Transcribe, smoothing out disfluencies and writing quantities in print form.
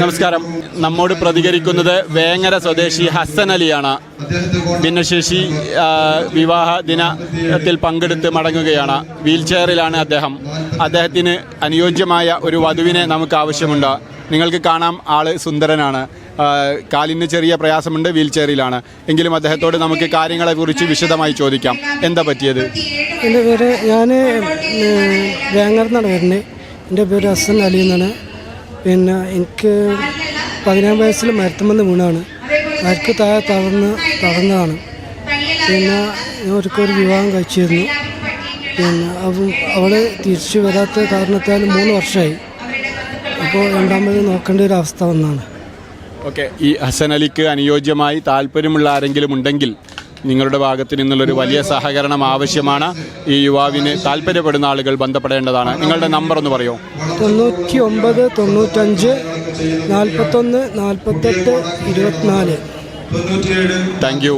നമസ്കാരം. നമ്മോട് പ്രതികരിക്കുന്നത് വേങ്ങര സ്വദേശി ഹസൻ അലിയാണ്. ഭിന്നശേഷി വിവാഹ ദിനത്തിൽ പങ്കെടുത്ത് മടങ്ങുകയാണ്. വീൽ ചെയറിലാണ് അദ്ദേഹത്തിന് അനുയോജ്യമായ ഒരു വധുവിനെ നമുക്ക് ആവശ്യമുണ്ട്. നിങ്ങൾക്ക് കാണാം, ആള് സുന്ദരനാണ്. കാലിന് ചെറിയ പ്രയാസമുണ്ട്, വീൽ ചെയറിലാണ്. എങ്കിലും അദ്ദേഹത്തോട് നമുക്ക് കാര്യങ്ങളെക്കുറിച്ച് വിശദമായി ചോദിക്കാം. എന്താ പറ്റിയത്? എൻ്റെ പേര്, ഞാൻ വേങ്ങര എന്നാണ് വരുന്നത്. എൻ്റെ പേര് ഹസൻ അലി എന്നാണ്. പിന്നെ എനിക്ക് 17 വയസ്സിൽ മരത്തുമെന്ന് വീണാണ്. മരക്ക് താഴെ തടർന്നതാണ്. പിന്നെ ഞാൻ ഒരിക്കൽ വിവാഹം കഴിച്ചിരുന്നു. പിന്നെ അവൾ തിരിച്ചു വരാത്ത കാരണത്താൽ 3 വർഷമായി. അപ്പോൾ രണ്ടാമത് നോക്കേണ്ട ഒരു അവസ്ഥ വന്നാണ്. ഓക്കെ, ഈ ഹസൻ അലിക്ക് അനുയോജ്യമായി താല്പര്യമുള്ള ആരെങ്കിലും ഉണ്ടെങ്കിൽ നിങ്ങളുടെ ഭാഗത്ത് നിന്നുള്ളൊരു വലിയ സഹകരണം ആവശ്യമാണ്. ഈ യുവാവിന് താല്പര്യപ്പെടുന്ന ആളുകൾ ബന്ധപ്പെടേണ്ടതാണ്. നിങ്ങളുടെ നമ്പർ ഒന്ന് പറയോ? 99 95 41 48 24. Thank you.